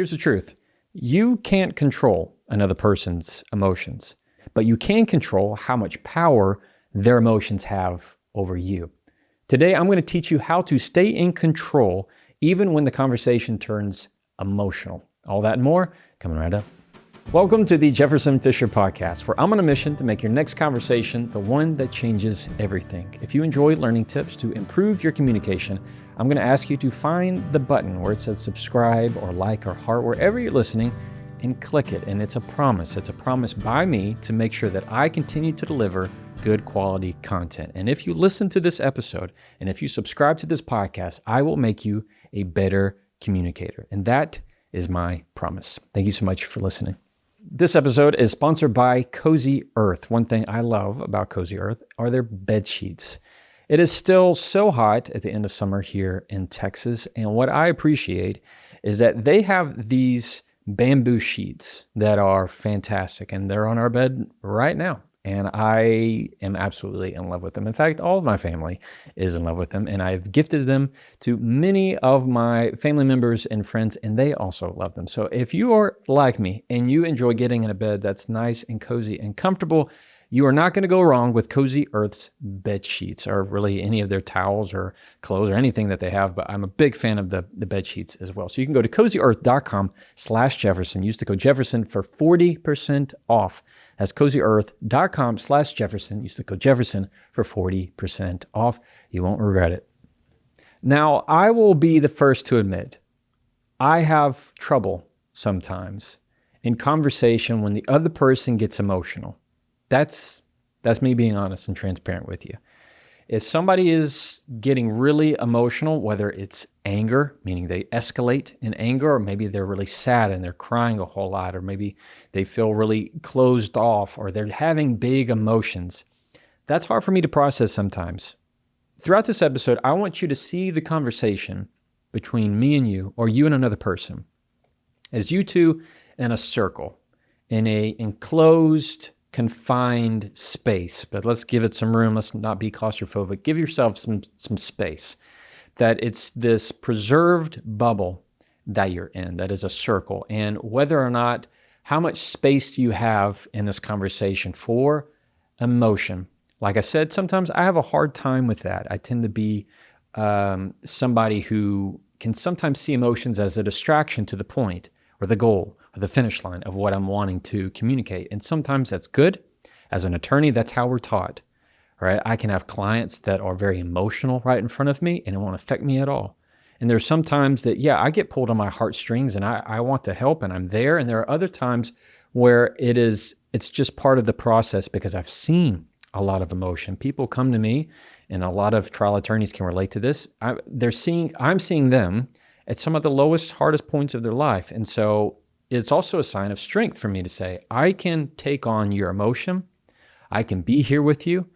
Here's the truth. You can't control another person's emotions, but you can control how much power their emotions have over you. Today, I'm going to teach you how to stay in control even when the conversation turns emotional. All that and more coming right up. Welcome to the Jefferson Fisher Podcast, where I'm on a mission to make your next conversation the one that changes everything. If you enjoy learning tips to improve your communication, I'm going to ask you to find the button where it says subscribe or like or heart, wherever you're listening, and click it. And it's a promise. It's a promise by me to make sure that I continue to deliver good quality content. And if you listen to this episode and if you subscribe to this podcast, I will make you a better communicator. And that is my promise. Thank you so much for listening. This episode is sponsored by Cozy Earth. One thing I love about Cozy Earth are their bed sheets. It is still so hot at the end of summer here in Texas, and what I appreciate is that they have these bamboo sheets that are fantastic, and they're on our bed right now. And I am absolutely in love with them. In fact, all of my family is in love with them, and I've gifted them to many of my family members and friends, and they also love them. So if you are like me and you enjoy getting in a bed that's nice and cozy and comfortable, you are not going to go wrong with Cozy Earth's bed sheets, or really any of their towels or clothes or anything that they have. But I'm a big fan of the bed sheets as well. So you can go to cozyearth.com/Jefferson. Use the code Jefferson for 40% off. That's cozyearth.com/Jefferson. Use the code Jefferson for 40% off. You won't regret it. Now, I will be the first to admit, I have trouble sometimes in conversation when the other person gets emotional. That's me being honest and transparent with you. If somebody is getting really emotional, whether it's anger, meaning they escalate in anger, or maybe they're really sad and they're crying a whole lot, or maybe they feel really closed off, or they're having big emotions, that's hard for me to process sometimes. Throughout this episode, I want you to see the conversation between me and you, or you and another person, as you two in a circle, in a enclosed, confined space, but let's give it some room. Let's not be claustrophobic. Give yourself some space. That it's this preserved bubble that you're in, that is a circle. And whether or not, how much space do you have in this conversation for emotion? Like I said, sometimes I have a hard time with that. I tend to be somebody who can sometimes see emotions as a distraction to the point or the goal or the finish line of what I'm wanting to communicate. And sometimes that's good. As an attorney, that's how we're taught, right? I can have clients that are very emotional right in front of me and it won't affect me at all. And there's some times that, I get pulled on my heartstrings and I want to help and I'm there. And there are other times where it's just part of the process because I've seen a lot of emotion. People come to me, and a lot of trial attorneys can relate to this. I'm seeing them at some of the lowest, hardest points of their life. And so it's also a sign of strength for me to say, I can take on your emotion. I can be here with you.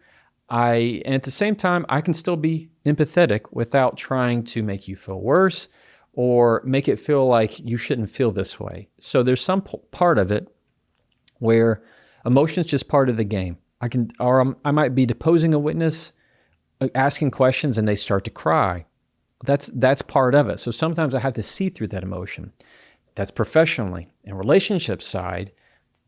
And at the same time, I can still be empathetic without trying to make you feel worse or make it feel like you shouldn't feel this way. So there's some part of it where emotion is just part of the game. I might be deposing a witness, asking questions, and they start to cry. That's part of it. So sometimes I have to see through that emotion. That's professionally. And relationship side,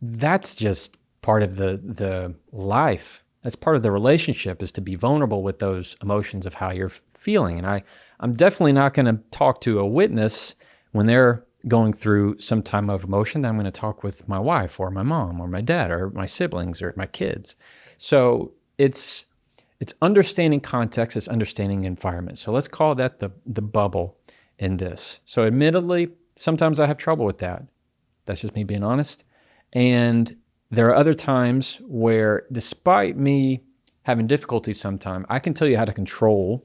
that's just part of the life. That's part of the relationship, is to be vulnerable with those emotions of how you're feeling. And I'm definitely not going to talk to a witness when they're going through some time of emotion. I'm going to talk with my wife or my mom or my dad or my siblings or my kids. So it's understanding context, it's understanding environment. So let's call that the bubble in this. So admittedly, sometimes I have trouble with that. That's just me being honest. And there are other times where, despite me having difficulty sometimes, I can tell you how to control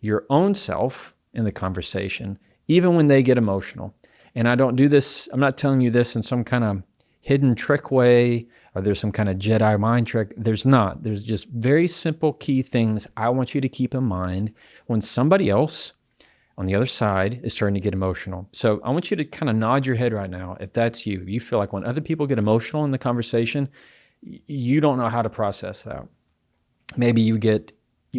your own self in the conversation, even when they get emotional. And I don't do this, I'm not telling you this in some kind of hidden trick way, or there's some kind of Jedi mind trick. There's not. There's just very simple key things I want you to keep in mind when somebody else on the other side is starting to get emotional. So I want you to kind of nod your head right now if that's you. You feel like when other people get emotional in the conversation, you don't know how to process that. Maybe you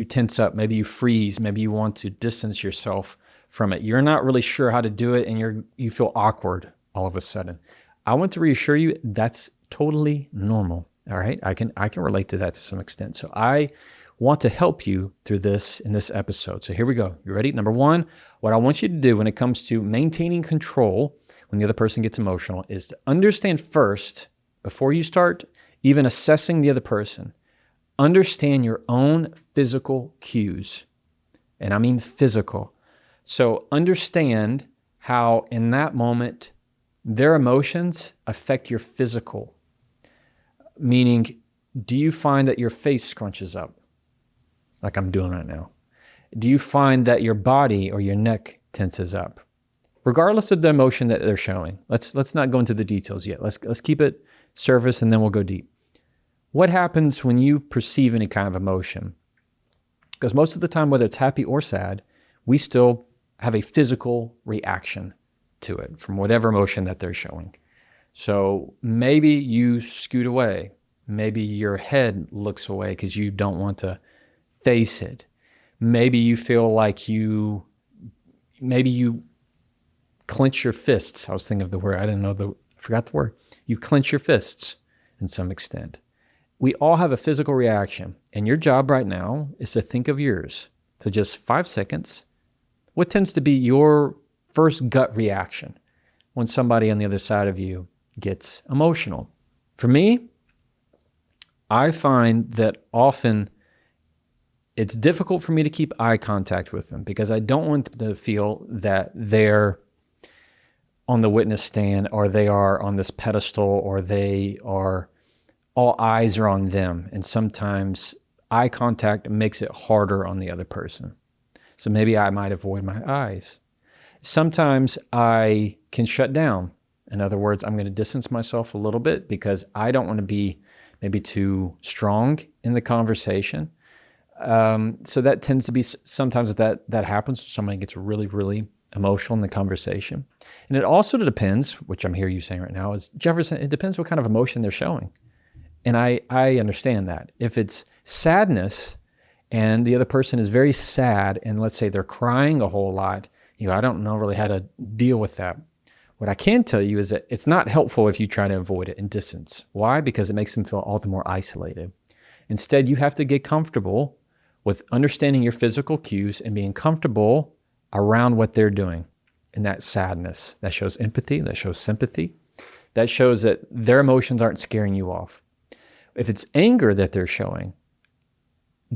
tense up, maybe you freeze, maybe you want to distance yourself from it. You're not really sure how to do it, and you feel awkward all of a sudden. I want to reassure you that's totally normal. All right. I can relate to that to some extent. So I want to help you through this in this episode. So here we go. You ready? Number one, what I want you to do when it comes to maintaining control when the other person gets emotional is to understand first, before you start even assessing the other person, understand your own physical cues. And I mean physical. So understand how in that moment, their emotions affect your physical. Meaning, do you find that your face scrunches up like I'm doing right now? Do you find that your body or your neck tenses up? Regardless of the emotion that they're showing. Let's not go into the details yet. Let's keep it surface and then we'll go deep. What happens when you perceive any kind of emotion? Because most of the time, whether it's happy or sad, we still have a physical reaction to it from whatever emotion that they're showing. So maybe you scoot away. Maybe your head looks away because you don't want to face it. Maybe you feel like maybe you clench your fists. I was thinking of the word. I forgot the word. You clench your fists in some extent. We all have a physical reaction. And your job right now is to think of yours. So just 5 seconds. What tends to be your first gut reaction when somebody on the other side of you gets emotional? For me, I find that often it's difficult for me to keep eye contact with them because I don't want them to feel that they're on the witness stand or they are on this pedestal or all eyes are on them. And sometimes eye contact makes it harder on the other person. So maybe I might avoid my eyes. Sometimes I can shut down. In other words, I'm going to distance myself a little bit because I don't want to be maybe too strong in the conversation. So that tends to be sometimes that happens. Somebody gets really, really emotional in the conversation. And it also depends, which I'm hearing you saying right now, is Jefferson, it depends what kind of emotion they're showing. And I understand that. If it's sadness and the other person is very sad and let's say they're crying a whole lot, I don't know really how to deal with that. What I can tell you is that it's not helpful if you try to avoid it and distance. Why? Because it makes them feel all the more isolated. Instead, you have to get comfortable with understanding your physical cues and being comfortable around what they're doing. And that sadness, that shows empathy, that shows sympathy, that shows that their emotions aren't scaring you off. If it's anger that they're showing,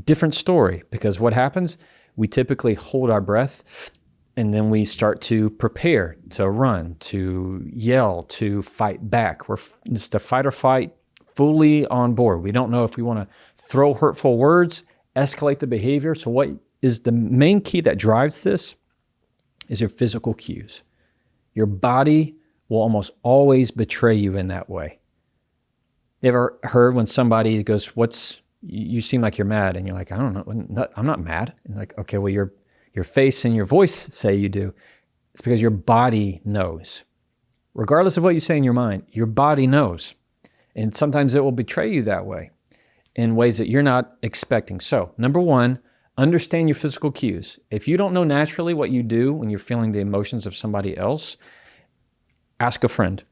different story, because what happens, we typically hold our breath and then we start to prepare to run, to yell, to fight back. It's the fight or flight, fully on board. We don't know if we want to throw hurtful words, escalate the behavior. So what is the main key that drives this is your physical cues. Your body will almost always betray you in that way. You ever heard when somebody goes, you seem like you're mad, and you're like, I don't know, I'm not mad. And like, okay, well, your face and your voice say you do. It's because your body knows. Regardless of what you say in your mind, your body knows. And sometimes it will betray you that way in ways that you're not expecting. So, number one, understand your physical cues. If you don't know naturally what you do when you're feeling the emotions of somebody else, ask a friend.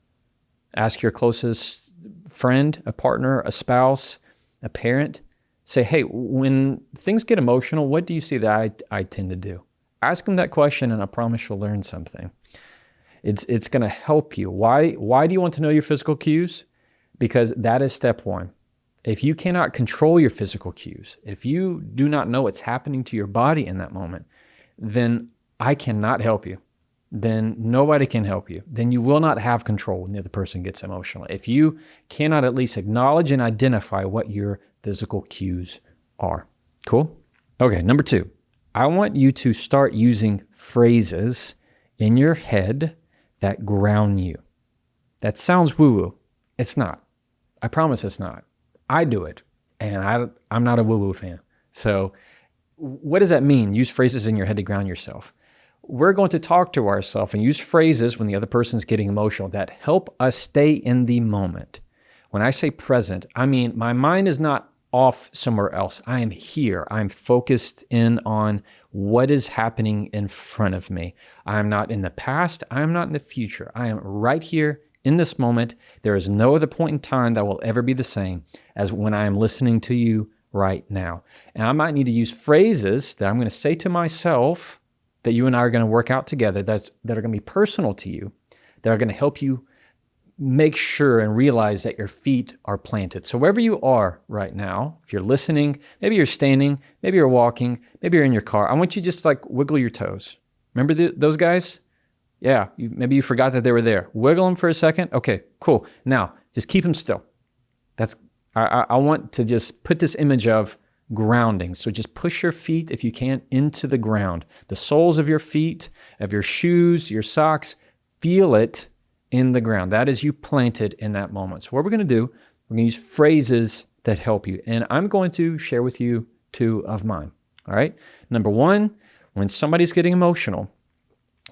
Ask your closest friend, a partner, a spouse, a parent. Say, hey, when things get emotional, what do you see that I tend to do? Ask them that question and I promise you'll learn something. It's going to help you. Why do you want to know your physical cues? Because that is step one. If you cannot control your physical cues, if you do not know what's happening to your body in that moment, then I cannot help you. Then nobody can help you. Then you will not have control when the other person gets emotional. If you cannot at least acknowledge and identify what your physical cues are. Cool? Okay, number two, I want you to start using phrases in your head that ground you. That sounds woo-woo. It's not. I promise it's not. I do it, and I'm not a woo-woo fan. So what does that mean? Use phrases in your head to ground yourself. We're going to talk to ourselves and use phrases when the other person's getting emotional that help us stay in the moment. When I say present, I mean my mind is not off somewhere else. I am here. I'm focused in on what is happening in front of me. I'm not in the past. I'm not in the future. I am right here in this moment. There is no other point in time that will ever be the same as when I am listening to you right now. And I might need to use phrases that I'm going to say to myself that you and I are going to work out together that are going to be personal to you, that are going to help you make sure and realize that your feet are planted. So wherever you are right now, if you're listening, maybe you're standing, maybe you're walking, maybe you're in your car, I want you to just like wiggle your toes. Remember those guys? Yeah, maybe you forgot that they were there. Wiggle them for a second. Okay, cool. Now, just keep them still. I want to just put this image of grounding. So just push your feet, if you can, into the ground. The soles of your feet, of your shoes, your socks, feel it in the ground. That is you planted in that moment. So what we're going to do, we're going to use phrases that help you. And I'm going to share with you 2 of mine. All right. Number 1, when somebody's getting emotional,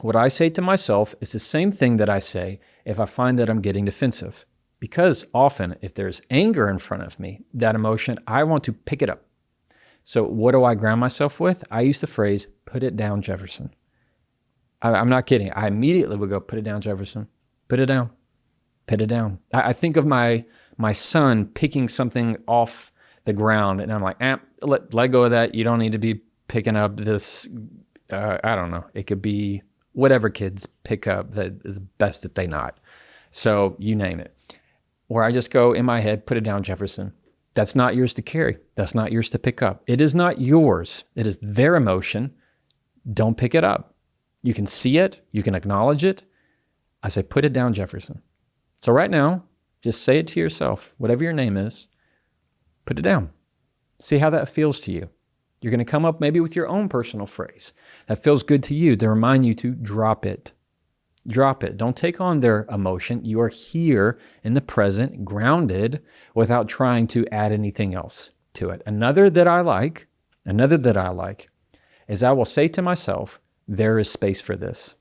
what I say to myself is the same thing that I say if I find that I'm getting defensive. Because often if there's anger in front of me, that emotion, I want to pick it up. So what do I ground myself with? I use the phrase, put it down, Jefferson. I'm not kidding. I immediately would go, put it down, Jefferson. Put it down. Put it down. I think of my son picking something off the ground, and I'm like, let go of that. You don't need to be picking up this, I don't know. It could be whatever kids pick up that is best that they not. So you name it. Or I just go in my head, put it down, Jefferson. That's not yours to carry. That's not yours to pick up. It is not yours. It is their emotion. Don't pick it up. You can see it. You can acknowledge it. I say, put it down, Jefferson. So right now, just say it to yourself, whatever your name is, put it down. See how that feels to you. You're going to come up maybe with your own personal phrase that feels good to you to remind you to drop it. Drop it. Don't take on their emotion. You are here in the present, grounded, without trying to add anything else to it. Another that I like is I will say to myself, there is space for this.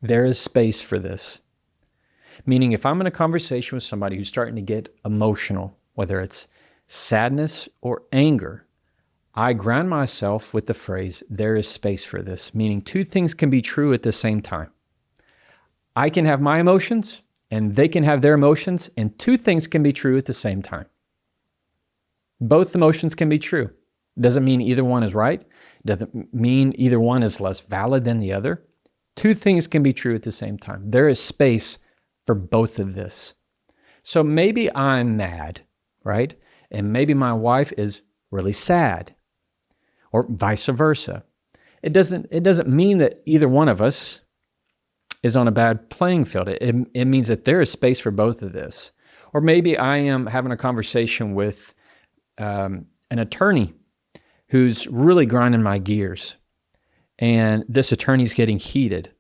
There is space for this. Meaning if I'm in a conversation with somebody who's starting to get emotional, whether it's sadness or anger, I ground myself with the phrase, there is space for this. Meaning 2 things can be true at the same time. I can have my emotions and they can have their emotions, and 2 things can be true at the same time. Both emotions can be true. Doesn't mean either one is right. Doesn't mean either one is less valid than the other. 2 things can be true at the same time. There is space for both of this. So maybe I'm mad, right? And maybe my wife is really sad, or vice versa. It doesn't mean that either one of us is on a bad playing field. It means that there is space for both of this. Or maybe I am having a conversation with an attorney who's really grinding my gears. And this attorney's getting heated.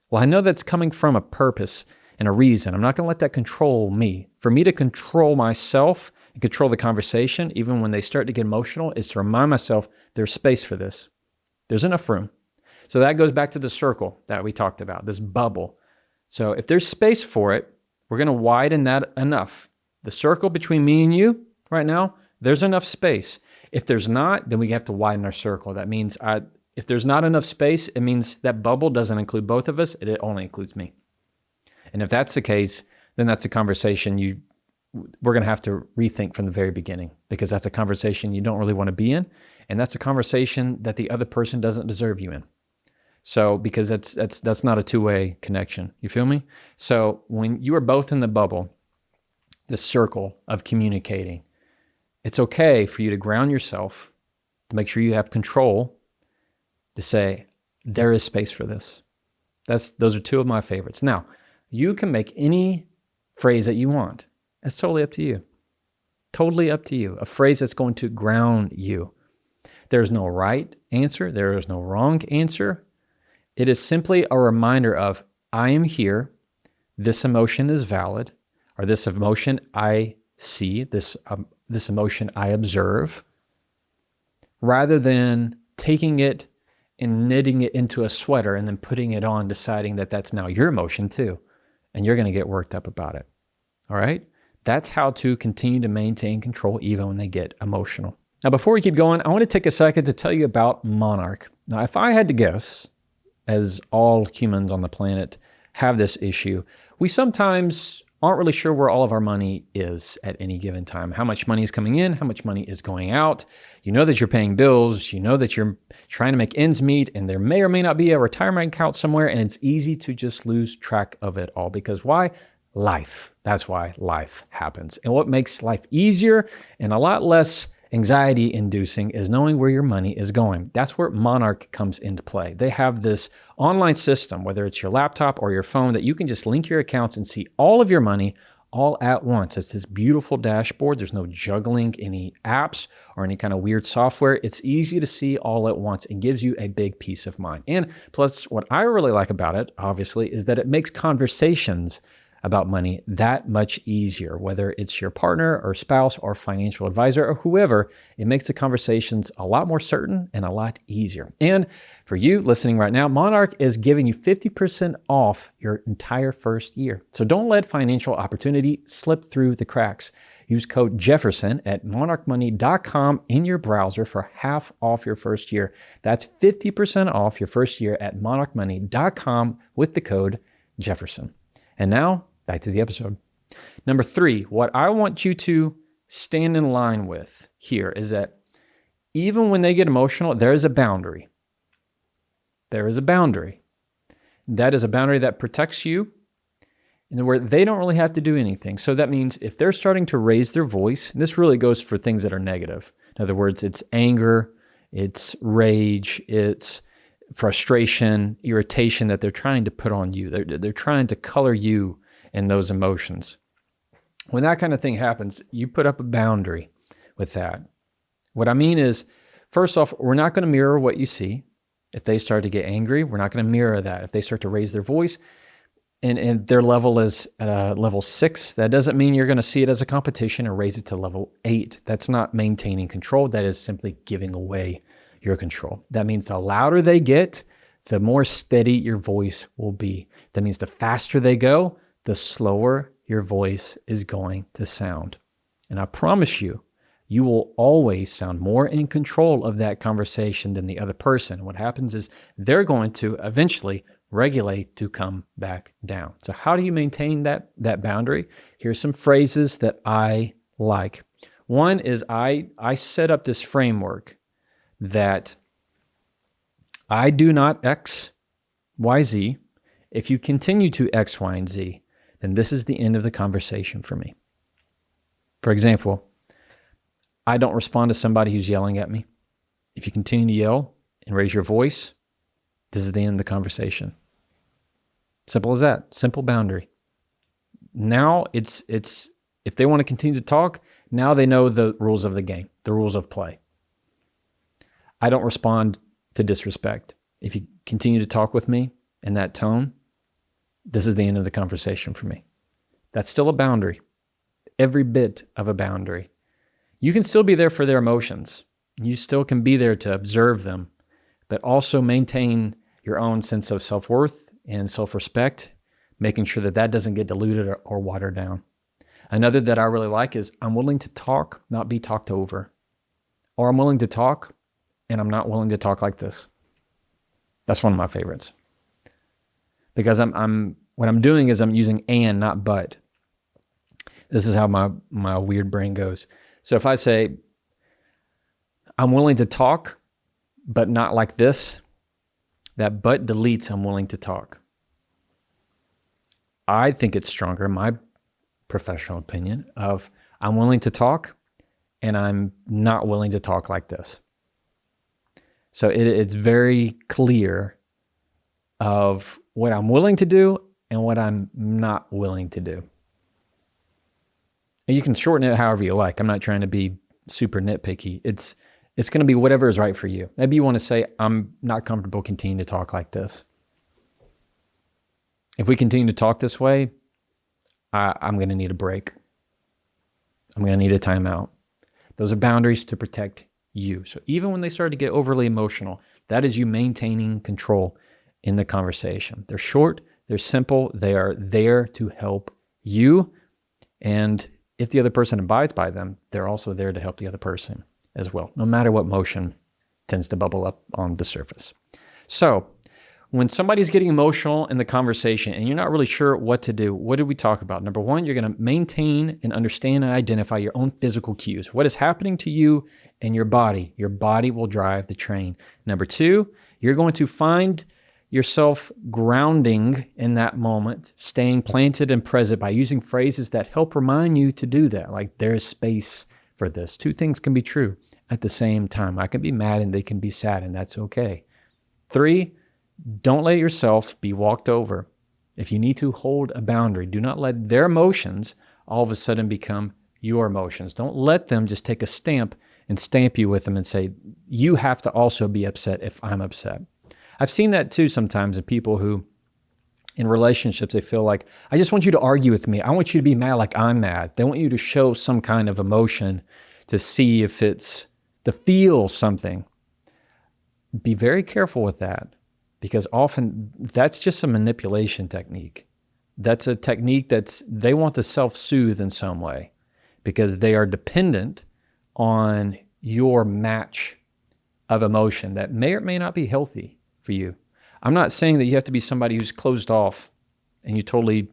Well, I know that's coming from a purpose and a reason. I'm not going to let that control me. For me to control myself and control the conversation, even when they start to get emotional, is to remind myself there's space for this. There's enough room. So that goes back to the circle that we talked about, this bubble. So if there's space for it, we're going to widen that enough. The circle between me and you right now, there's enough space. If there's not, then we have to widen our circle. That means if there's not enough space, it means that bubble doesn't include both of us. It only includes me. And if that's the case, then that's a conversation we're going to have to rethink from the very beginning, because that's a conversation you don't really want to be in. And that's a conversation that the other person doesn't deserve you in. So, because that's not a 2-way connection. You feel me? So when you are both in the bubble, the circle of communicating, it's okay for you to ground yourself, to make sure you have control, to say, there is space for this. Those are 2 of my favorites. Now, you can make any phrase that you want. That's totally up to you. Totally up to you. A phrase that's going to ground you. There's no right answer. There is no wrong answer. It is simply a reminder of, I am here. This emotion is valid, or this emotion I see, this emotion I observe, rather than taking it and knitting it into a sweater and then putting it on, deciding that that's now your emotion too. And you're going to get worked up about it. All right? That's how to continue to maintain control even when they get emotional. Now, before we keep going, I want to take a second to tell you about Monarch. Now, if I had to guess, as all humans on the planet have this issue, we sometimes aren't really sure where all of our money is at any given time. How much money is coming in, how much money is going out. You know that you're paying bills, you know that you're trying to make ends meet, and there may or may not be a retirement account somewhere, and it's easy to just lose track of it all. Because why? Life. That's why life happens. And what makes life easier and a lot less anxiety inducing is knowing where your money is going. That's where Monarch comes into play. They have this online system, whether it's your laptop or your phone, that you can just link your accounts and see all of your money all at once. It's this beautiful dashboard. There's no juggling any apps or any kind of weird software. It's easy to see all at once and gives you a big peace of mind. And plus, what I really like about it, obviously, is that it makes conversations about money that much easier, whether it's your partner or spouse or financial advisor or whoever. It makes the conversations a lot more certain and a lot easier. And for you listening right now, Monarch is giving you 50% off your entire first year. So don't let financial opportunity slip through the cracks. Use code Jefferson at monarchmoney.com in your browser for half off your first year. That's 50% off your first year at monarchmoney.com with the code Jefferson. And now, back to the episode. Number 3, what I want you to stand in line with here is that even when they get emotional, there is a boundary. There is a boundary. That is a boundary that protects you and where they don't really have to do anything. So that means if they're starting to raise their voice, and this really goes for things that are negative. In other words, it's anger, it's rage, it's frustration, irritation that they're trying to put on you. They're trying to color you in those emotions. When that kind of thing happens, you put up a boundary with that. What I mean is, first off, we're not going to mirror what you see. If they start to get angry, we're not going to mirror that. If they start to raise their voice and their level is at a level 6, that doesn't mean you're going to see it as a competition and raise it to level 8. That's not maintaining control. That is simply giving away your control. That means the louder they get, the more steady your voice will be. That means the faster they go, the slower your voice is going to sound. And I promise you, you will always sound more in control of that conversation than the other person. What happens is they're going to eventually regulate to come back down. So how do you maintain that boundary? Here's some phrases that I like. One is I set up this framework that I do not X, Y, Z. If you continue to X, Y, and Z, then this is the end of the conversation for me. For example, I don't respond to somebody who's yelling at me. If you continue to yell and raise your voice, this is the end of the conversation. Simple as that. Simple boundary. Now it's if they want to continue to talk, now they know the rules of the game, the rules of play. I don't respond to disrespect. If you continue to talk with me in that tone, this is the end of the conversation for me. That's still a boundary. Every bit of a boundary. You can still be there for their emotions. You still can be there to observe them, but also maintain your own sense of self-worth and self-respect, making sure that doesn't get diluted or watered down. Another that I really like is I'm willing to talk, not be talked over. Or I'm willing to talk, and I'm not willing to talk like this. That's one of my favorites. Because what I'm doing is I'm using and, not but. This is how my weird brain goes. So if I say, I'm willing to talk, but not like this, that but deletes I'm willing to talk. I think it's stronger, my professional opinion, of I'm willing to talk, and I'm not willing to talk like this. So it's very clear of what I'm willing to do and what I'm not willing to do. And you can shorten it however you like. I'm not trying to be super nitpicky. It's going to be whatever is right for you. Maybe you want to say, I'm not comfortable continuing to talk like this. If we continue to talk this way, I'm going to need a break. I'm going to need a timeout. Those are boundaries to protect you. So even when they start to get overly emotional, that is you maintaining control in the conversation. They're short, they're simple, they are there to help you. And if the other person abides by them, they're also there to help the other person as well, no matter what emotion tends to bubble up on the surface. So when somebody's getting emotional in the conversation and you're not really sure what to do, what did we talk about? Number one, you're going to maintain and understand and identify your own physical cues. What is happening to you and your body? Your body will drive the train. Number two, you're going to find yourself grounding in that moment, staying planted and present by using phrases that help remind you to do that. Like, there's space for this. Two things can be true at the same time. I can be mad and they can be sad, and that's okay. Three, don't let yourself be walked over. If you need to, hold a boundary. Do not let their emotions all of a sudden become your emotions. Don't let them just take a stamp and stamp you with them and say, you have to also be upset if I'm upset. I've seen that too sometimes in people who, in relationships, they feel like, I just want you to argue with me. I want you to be mad like I'm mad. They want you to show some kind of emotion to see if it's, to feel something. Be very careful with that, because often that's just a manipulation technique. That's a technique they want to self-soothe in some way because they are dependent on your match of emotion that may or may not be healthy for you. I'm not saying that you have to be somebody who's closed off and you totally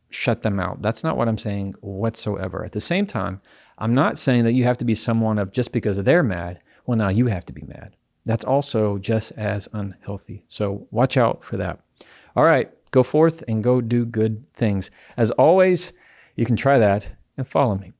shut them out. That's not what I'm saying whatsoever. At the same time, I'm not saying that you have to be someone of just because they're mad, well, now you have to be mad. That's also just as unhealthy. So watch out for that. All right, go forth and go do good things. As always, you can try that and follow me.